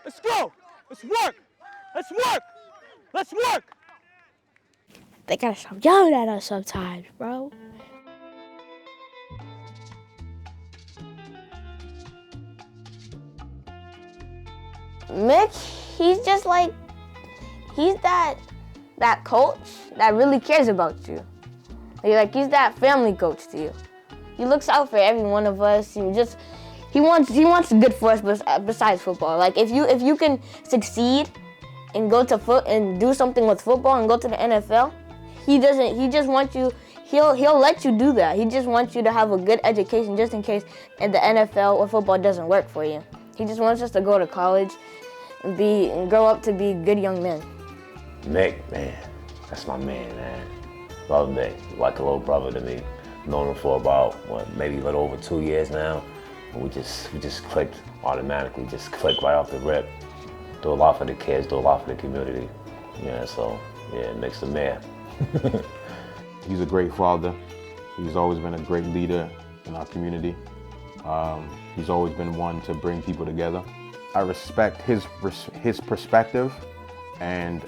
Let's go. Let's work. Let's work. Let's work. They gotta stop yelling at us sometimes, bro. Mick, he's just like, he's that coach that really cares about you. He's that family coach to you. He looks out for every one of us. He wants good for us besides football. Like if you can succeed and go to and do something with football and go to the NFL, he just wants you. He'll let you do that. He just wants you to have a good education just in case in the NFL or football doesn't work for you. He just wants us to go to college and grow up to be good young men. Mick, man, that's my man. Love Mick, like a little brother to me. Known him for about, maybe a little over 2 years now. And we just clicked automatically, just clicked right off the rip. Do a lot for the kids, do a lot for the community. Yeah, so, yeah, Mick's the mayor. He's a great father. He's always been a great leader in our community. He's always been one to bring people together. I respect his perspective and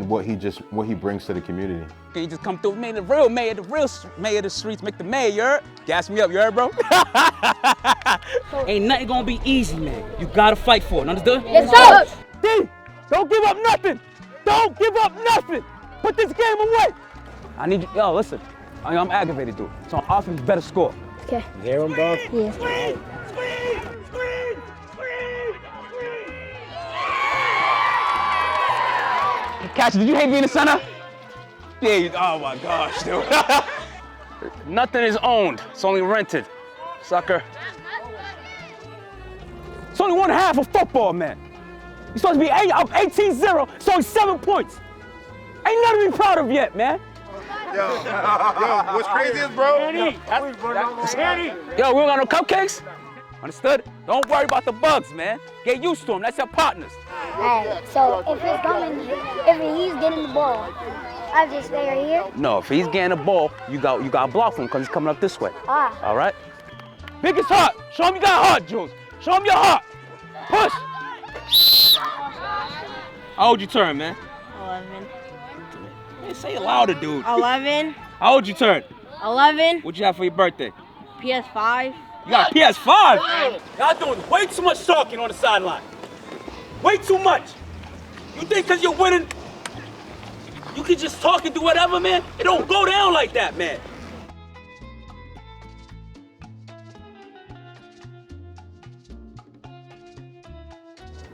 what he brings to the community. Can you just come through, man? The real mayor of the streets, Mick Da Mayor. Gas me up, you heard, bro? Ain't nothing gonna be easy, man. You gotta fight for it, understood? Yes, sir. D, don't give up nothing. Don't give up nothing. Put this game away. I need you, yo, listen. I'm aggravated, dude. So on offense, better score. Okay. You hear him, bro? Yeah. Screen! Catch it. Did you hate being the center? Yeah, oh my gosh, dude. Nothing is owned, it's only rented, sucker. It's only 1/2 of football, man. You're supposed to be up 18-0, it's only 7 points. Ain't nothing to be proud of yet, man. Yo, what's crazy is, bro? Yo, we don't got no cupcakes? Understood? Don't worry about the bugs, man. Get used to them, that's your partners. Alright, so if he's getting the ball, I just stay right here? No, if he's getting the ball, you got to block for him because he's coming up this way. Ah. All right? Biggest heart. Show him you got heart, Jules. Show him your heart. Push. How old you turn, man? 11. Man, say it louder, dude. 11. How old you turn? 11. What'd you have for your birthday? PS5. You got a PS5? Y'all doing way too much talking on the sideline. Way too much. You think because you're winning, you can just talk and do whatever, man? It don't go down like that, man.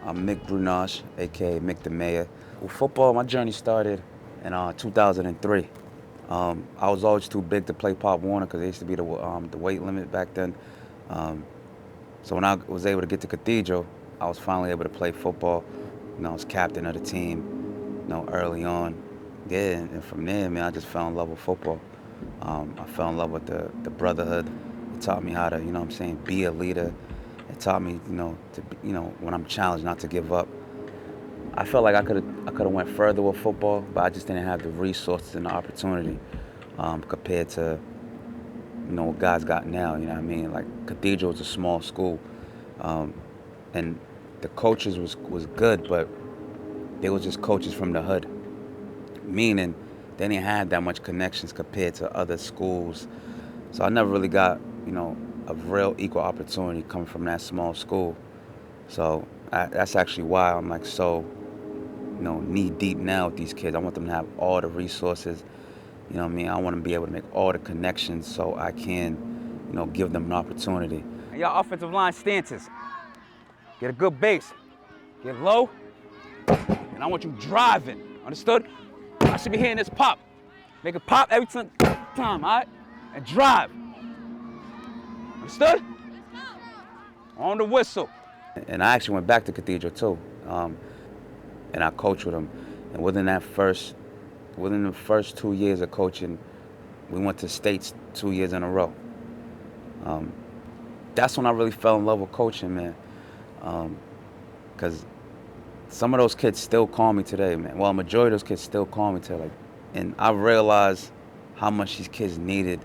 I'm Mick Brunache, aka Mick Da Mayor. With football, my journey started in 2003. I was always too big to play Pop Warner because there used to be the weight limit back then. So when I was able to get to Cathedral, I was finally able to play football. I was captain of the team, early on. Yeah, and from there, man, I just fell in love with football. I fell in love with the brotherhood. It taught me how to, be a leader. It taught me, when I'm challenged, not to give up. I felt like I could have went further with football, but I just didn't have the resources and the opportunity compared to, what guys got now. You know what I mean? Like Cathedral was a small school, and the coaches was good, but they was just coaches from the hood, meaning they didn't have that much connections compared to other schools. So I never really got, a real equal opportunity coming from that small school. So that's actually why I'm like so, knee deep now with these kids. I want them to have all the resources. You know what I mean? I want them to be able to make all the connections so I can, give them an opportunity. And y'all offensive line stances. Get a good base. Get low. And I want you driving. Understood? I should be hearing this pop. Make it pop every time, all right? And drive. Understood? On the whistle. And I actually went back to Cathedral too, and I coached with them. And within the first 2 years of coaching, we went to states 2 years in a row. That's when I really fell in love with coaching, man. Because some of those kids still call me today, man. Well, a majority of those kids still call me today. And I realized how much these kids needed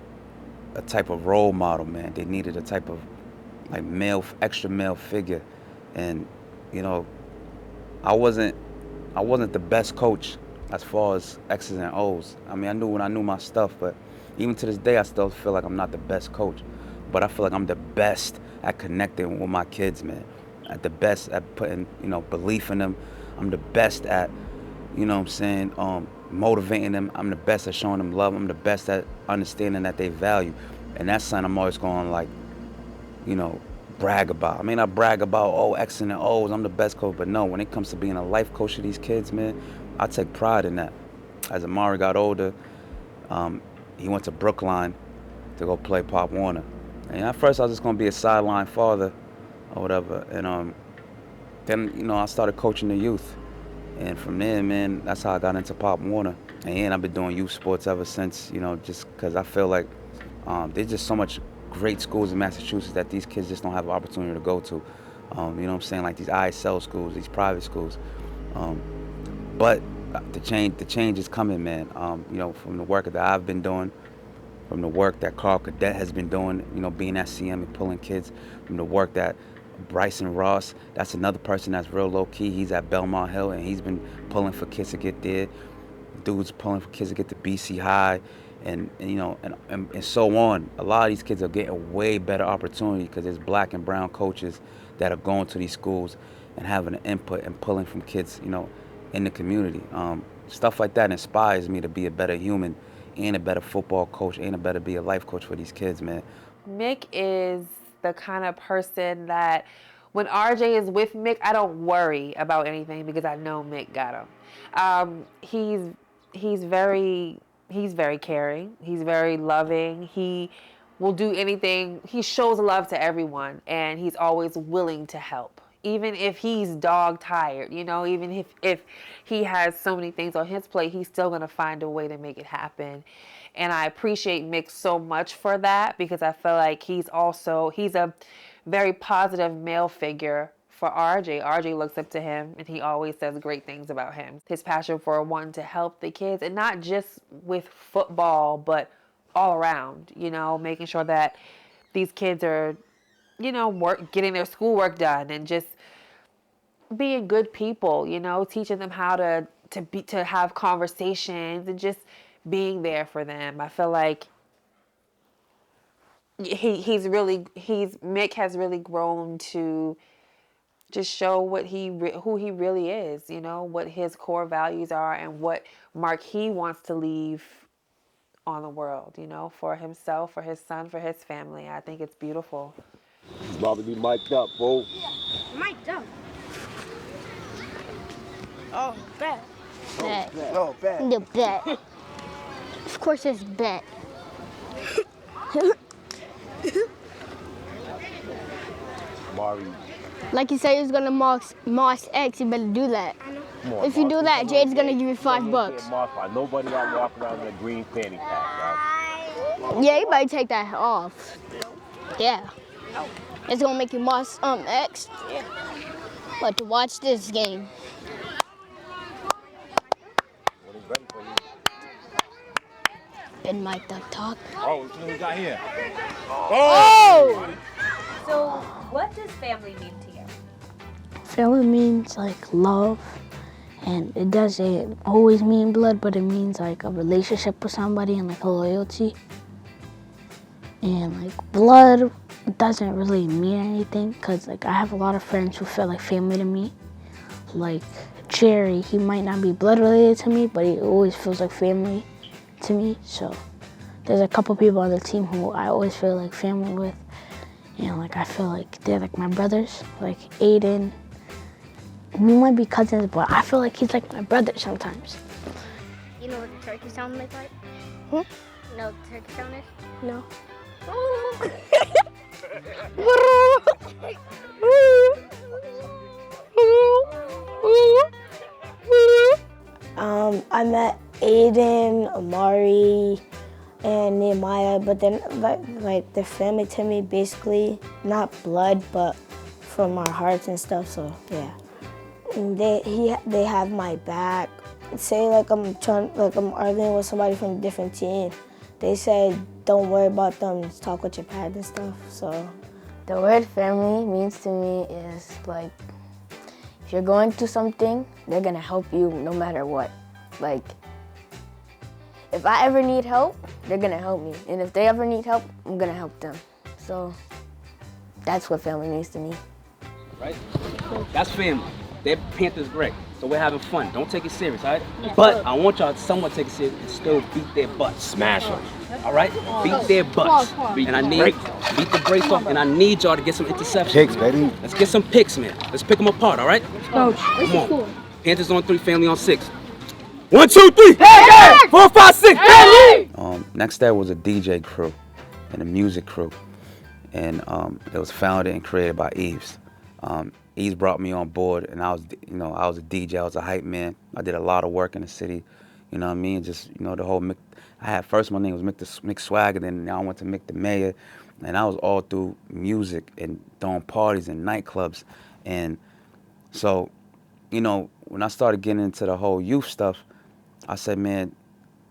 a type of role model, man. They needed a type of extra male figure. And you know, I wasn't the best coach as far as X's and O's. I mean, I knew when I knew my stuff, but even to this day, I still feel like I'm not the best coach. But I feel like I'm the best at connecting with my kids, man. At the best at putting, you know, belief in them. I'm the best at, you know what I'm saying, motivating them. I'm the best at showing them love. I'm the best at understanding that they value. And that's something I'm always going to, like, you know, brag about. I mean, I brag about, oh, X and O's, I'm the best coach, but no, when it comes to being a life coach to these kids, man, I take pride in that. As Amari got older, he went to Brookline to go play Pop Warner. And at first I was just gonna be a sideline father or whatever. And then, you know, I started coaching the youth. And from there, man, that's how I got into Pop Warner. And I've been doing youth sports ever since, you know, just because I feel like there's just so much great schools in Massachusetts that these kids just don't have an opportunity to go to. You know what I'm saying? Like these ISL schools, these private schools. But the change is coming, man. You know, from the work that I've been doing, from the work that Carl Cadet has been doing, you know, being at CM and pulling kids, from the work that Bryson Ross, that's another person that's real low key. He's at Belmont Hill and he's been pulling for kids to get there. Dudes pulling for kids to get to BC High. And you know, and so on. A lot of these kids are getting way better opportunity because there's black and brown coaches that are going to these schools and having an input and pulling from kids, you know, in the community. Stuff like that inspires me to be a better human and a better football coach and be a life coach for these kids, man. Mick is the kind of person that when RJ is with Mick, I don't worry about anything because I know Mick got him. He's very caring. He's very loving. He will do anything. He shows love to everyone, and he's always willing to help. Even if he's dog tired, you know, even if he has so many things on his plate, he's still going to find a way to make it happen. And I appreciate Mick so much for that because I feel like he's a very positive male figure for RJ. RJ looks up to him and he always says great things about him. His passion for wanting to help the kids, and not just with football, but all around, you know, making sure that these kids are, you know, getting their schoolwork done and just being good people, you know, teaching them how to have conversations and just being there for them. I feel like Mick has really grown to just show who he really is, you know, what his core values are and what mark he wants to leave on the world, you know, for himself, for his son, for his family. I think it's beautiful. It's about to be mic'd up, bro. Mic'd up. Oh, bet. Bet. Oh, bet. The bet. Of course it's bet. Amari. Like you said, he was gonna Moss X, you better do that. If you do that, Jade's gonna give you $5. Nobody out walking around in a green fanny pack, right? Yeah, you better take that off. Yeah. It's gonna make you Moss X. Yeah. But to watch this game. Been mic'd up talk. Oh, what we got here? Oh! So, what does family mean to you? Family means like love, and it doesn't always mean blood, but it means like a relationship with somebody and like a loyalty. And like blood doesn't really mean anything because like I have a lot of friends who feel like family to me. Like Jerry, he might not be blood related to me, but he always feels like family to me. So there's a couple people on the team who I always feel like family with. And like I feel like they're like my brothers, like Aiden. We might be cousins, but I feel like he's like my brother sometimes. You know what the turkey sound is like? Hmm? You know what the turkey sound is? No. I met Aiden, Amari, and Nehemiah, but then like they're family to me, basically not blood, but from our hearts and stuff. So yeah, and they have my back. Say like I'm arguing with somebody from a different team, they say don't worry about them, just talk with your parents and stuff. So the word family means to me is like if you're going through something, they're gonna help you no matter what. Like, if I ever need help, they're gonna help me. And if they ever need help, I'm gonna help them. So that's what family means to me. Right? That's family. They're Panthers great. So we're having fun. Don't take it serious, all right? But I want y'all to somewhat take it serious and still beat their butts. Smash them. All right? Beat their butts. And I need, beat the brakes off, and I need y'all to get some interceptions. Picks, baby. Let's get some picks, man. Let's pick them apart, all right? Coach, Come on. Panthers on 3, family on 6. 1, 2, 3. Hey, 4, 5, 6. Hey. Nxt Era was a DJ crew and a music crew. And it was founded and created by Eves. Eves brought me on board, and I was a DJ, I was a hype man. I did a lot of work in the city, you know what I mean? Just, the whole Mick, I had first my name was Mick Swagger, then now I went to Mick Da Mayor, and I was all through music and throwing parties and nightclubs. And so, when I started getting into the whole youth stuff, I said, man,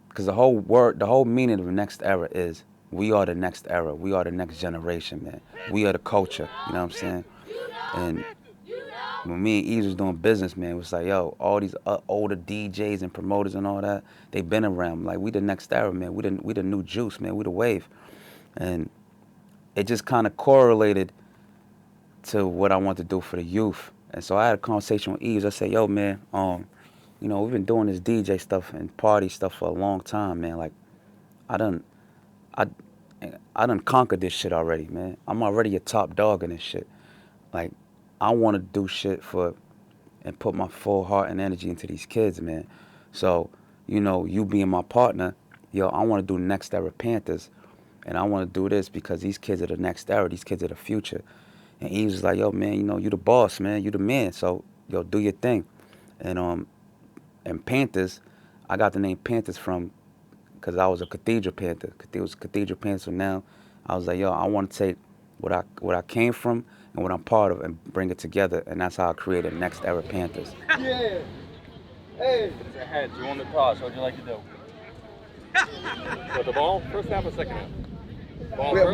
because the whole meaning of the Nxt Era is we are the next era, we are the next generation, man. We are the culture, you know what I'm saying? And when me and Eves was doing business, man, it was like, yo, all these older DJs and promoters and all that, they've been around. Like, we the Nxt Era, man. We the new juice, man. We the wave. And it just kind of correlated to what I want to do for the youth. And so I had a conversation with Eves. I said, yo, man, we've been doing this DJ stuff and party stuff for a long time, man. Like, I done conquered this shit already, man. I'm already a top dog in this shit. Like, I want to do shit and put my full heart and energy into these kids, man. So, you being my partner, yo, I want to do Nxt Era Panthers, and I want to do this because these kids are the next era. These kids are the future. And Eves was like, yo, man, you the boss, man. You the man. So, yo, do your thing. And Panthers, I got the name Panthers from because I was a Cathedral Panther. It was Cathedral Panther. So now I was like, yo, I want to take what I came from and what I'm part of and bring it together, and that's how I created Nxt Era Panthers. Yeah. Hey. It's a head. You want the toss. What would you like to do? So the ball, first half or second half? Ball first?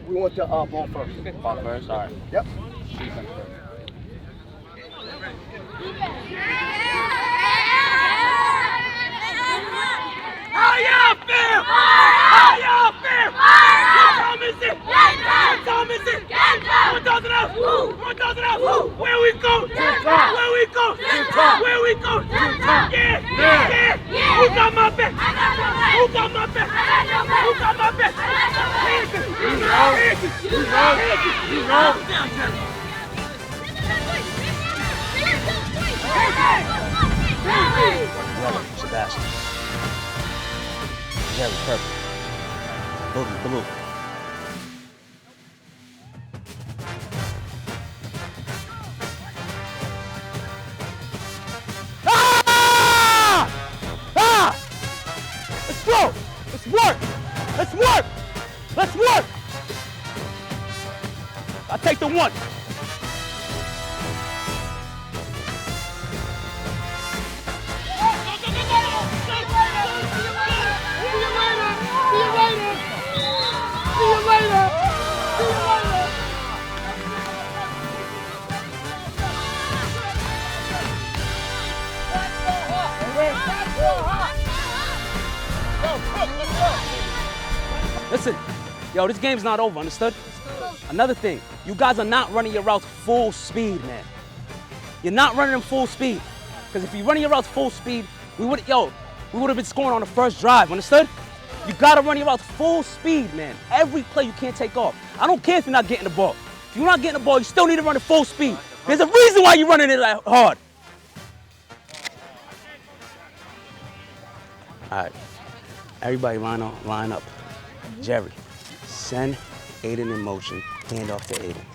We want the ball first. Okay. Ball first, all right. Yep. Defense first. How y'all feel? How y'all feel? What time is it? What time is it? 1,000 else. 1,000 else. Where we go? Where we go? Where we go? Yeah. Who got my back? Who got my back? Who got my back? Sebastian. Jerry, purple. Boogie, blue. Let's go! Let's work! Let's work! Let's work! I'll take the one. Listen, yo, this game's not over, understood? Another thing, you guys are not running your routes full speed, man. You're not running them full speed. Because if you're running your routes full speed, we would have been scoring on the first drive, understood? You gotta run your routes full speed, man. Every play you can't take off. I don't care if you're not getting the ball. If you're not getting the ball, you still need to run it full speed. There's a reason why you're running it that hard. All right, everybody line up. Jerry, send Aiden in motion, hand off to Aiden.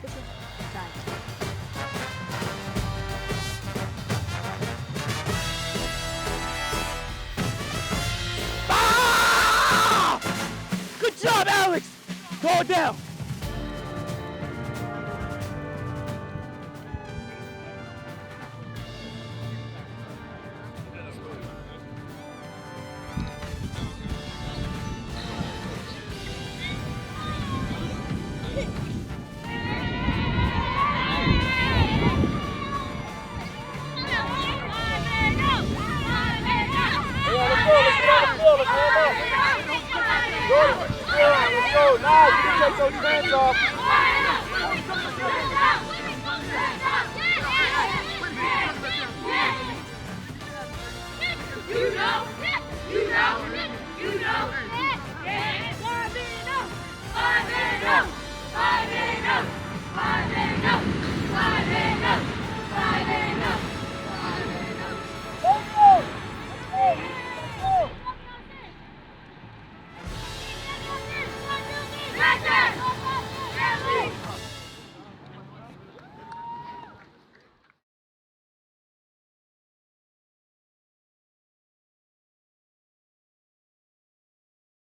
Ah! Good job, Alex! Throw it down. take those pants off. You know,